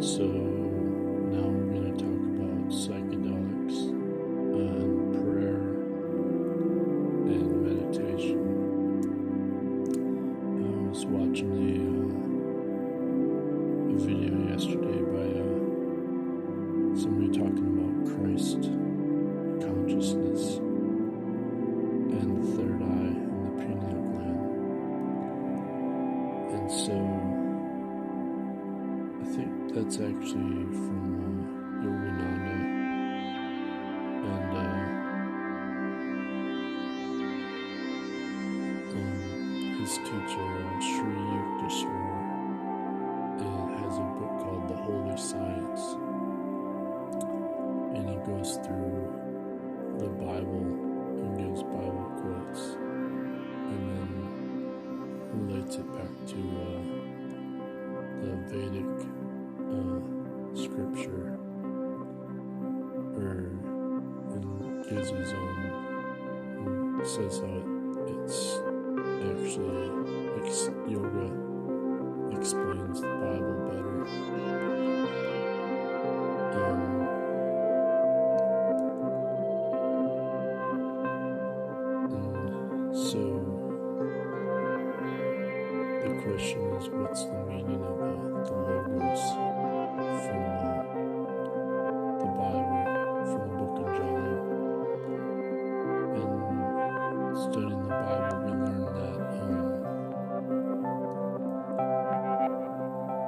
So now we're going to talk about psychedelics and prayer and meditation. I was watching a video yesterday by somebody talking about Christ consciousness and the third eye and the pineal gland. And so I think that's actually from Yogananda, and his teacher Sri Yukteswar has a book called The Holy Science, and he goes through the Bible and gives Bible quotes and then relates it back to the Vedic scripture, and gives his own, and says how it's actually yoga explains the Bible better. And so the question is, what's the meaning of the logos from the Bible, from the book of John? And studying the Bible, we learn that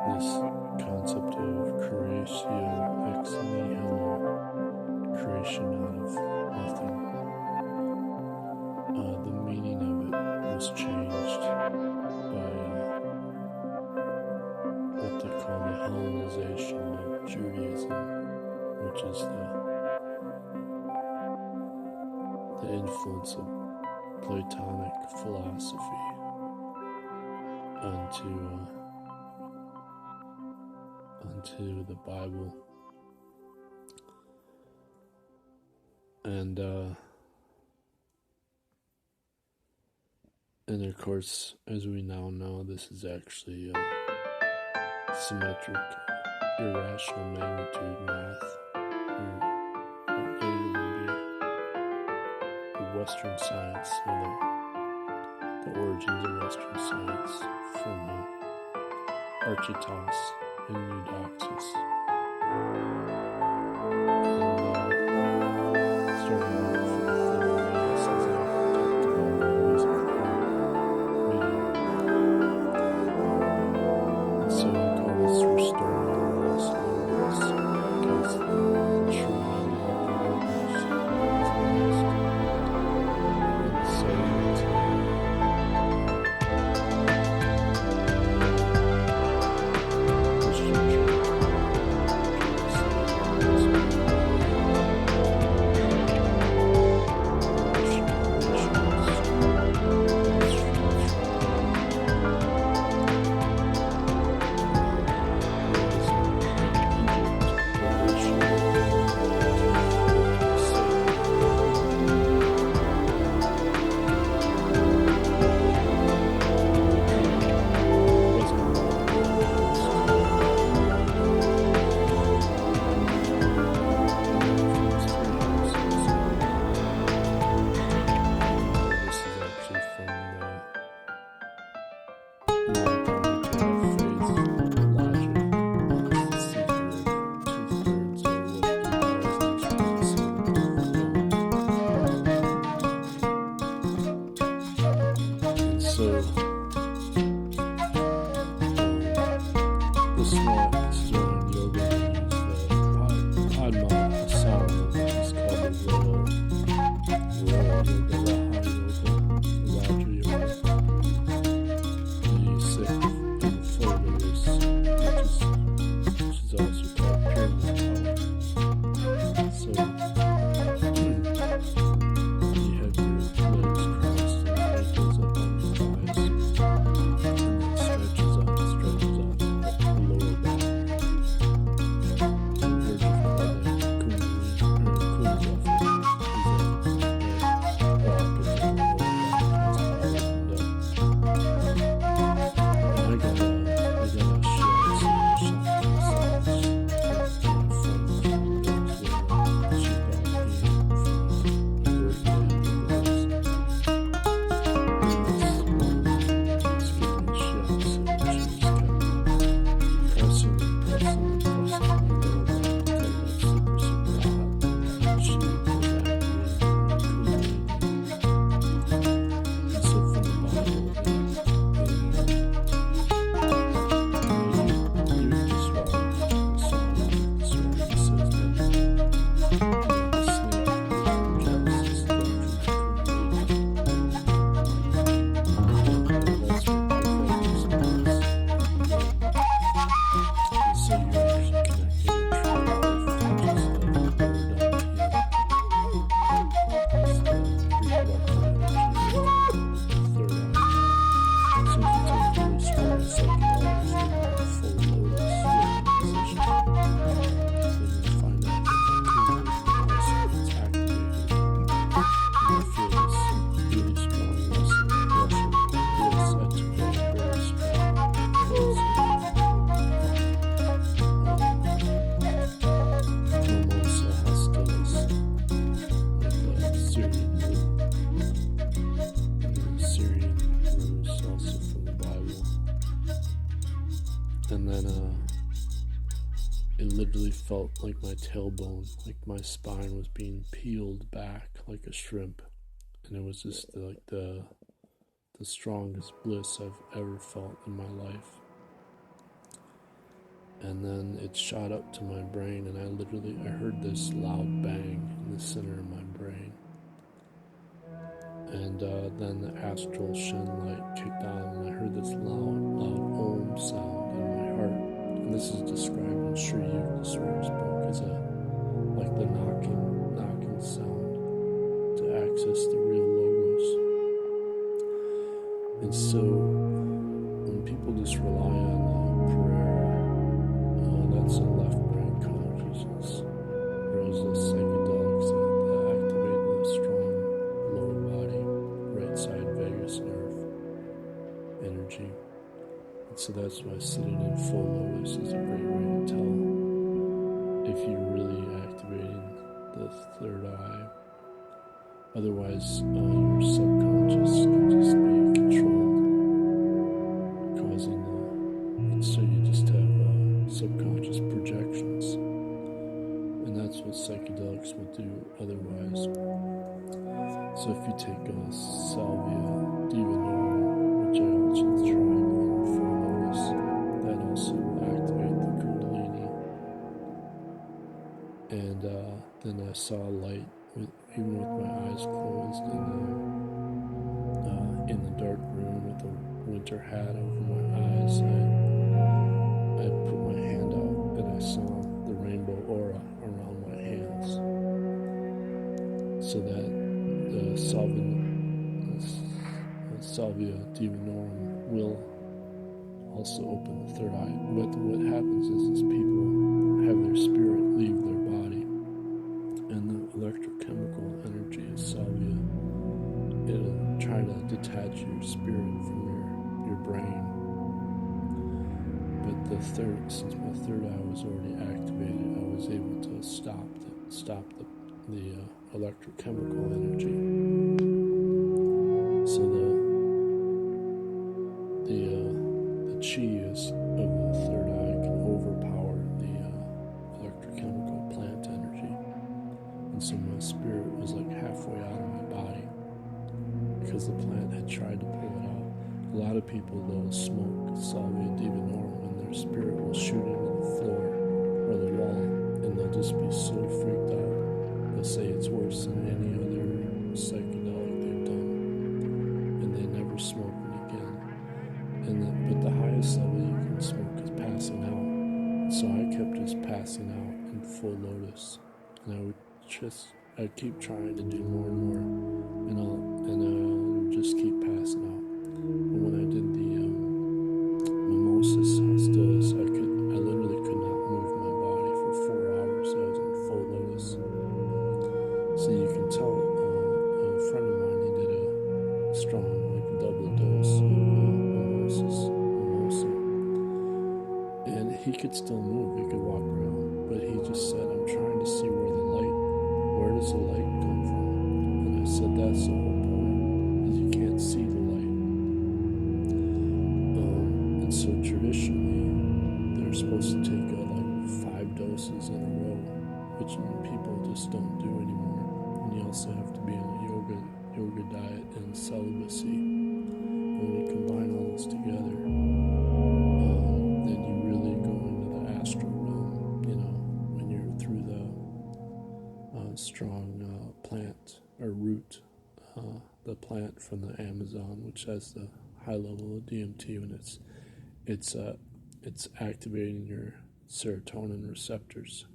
this concept of creatio ex nihilo, creation out of nothing, the meaning of it was changed by what they call the Hellenization of Judaism, which is the influence of Platonic philosophy onto the Bible. And of course, as we now know, this is actually symmetric, irrational magnitude math, or what later will be the Western science, or the origins of Western science from Archytas and Eudoxus. Starting off for the third class, as I talked about in the music video. And so I call this restoring the lost logos, because the true meaning of the logos is lost. And so Christian church And then it literally felt like my tailbone, like my spine was being peeled back like a shrimp. And it was just like the strongest bliss I've ever felt in my life. And then it shot up to my brain, and I heard this loud bang in the center of my brain. And then the astral Shen light kicked on, and I heard this loud Om sound in my heart. And this is described in Sri Yukteswar's book as like the knocking sound to access the real logos. And so when people just rely on prayer, that's a left brain consciousness. Whereas the psychedelics that activate the strong lower body, right side vagus nerve energy. And so that's why sitting in full lotus is a great way to tell if you're really activating the third eye. Otherwise, your subconscious can just be controlled, causing so you just have subconscious projections, and that's what psychedelics will do otherwise. So if you take a salvia divinorum, which I also tried on full lotus, that also will activate the Kundalini. And then I saw light, even with my eyes closed, in the dark room with a winter hat over my eyes. I put my hand out and I saw the rainbow aura around my hands, so that the salvia divinorum will also open the third eye. But what happens is people have their spirit leave their body, and the electrochemical energy of salvia, it'll try to detach your spirit from your brain. But since my third eye was already activated, I was able to stop the electrochemical energy. So the chi of the third eye can overpower the electrochemical plant energy. And so my spirit was like halfway out of my body because the plant had tried to pull it out. A lot of people, though, smoke salvia divinorum, spirit will shoot into the floor or the wall, and they'll just be so freaked out. They'll say it's worse than any other psychedelic they've done, and they never smoke it again. But the highest level you can smoke is passing out. So I kept just passing out in full lotus, and I keep trying to do more and more, and I'll just keep passing out. But when I did the mimosas hostilis, I literally could not move my body for 4 hours. I was in full lotus. So you can tell, a friend of mine, he did a strong, double dose of mimosa. And he could still move, he could walk around, but he just said, I'm trying to see where does the light come from? And I said, that's the whole point, is you can't see the light. So traditionally, they're supposed to take 5 doses in a row, which people just don't do anymore. And you also have to be on a yoga diet and celibacy. And when you combine all this together, then you really go into the astral realm, when you're through the strong plant or root, the plant from the Amazon, which has the high level of DMT when it's activating your serotonin receptors.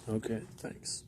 Okay, thanks.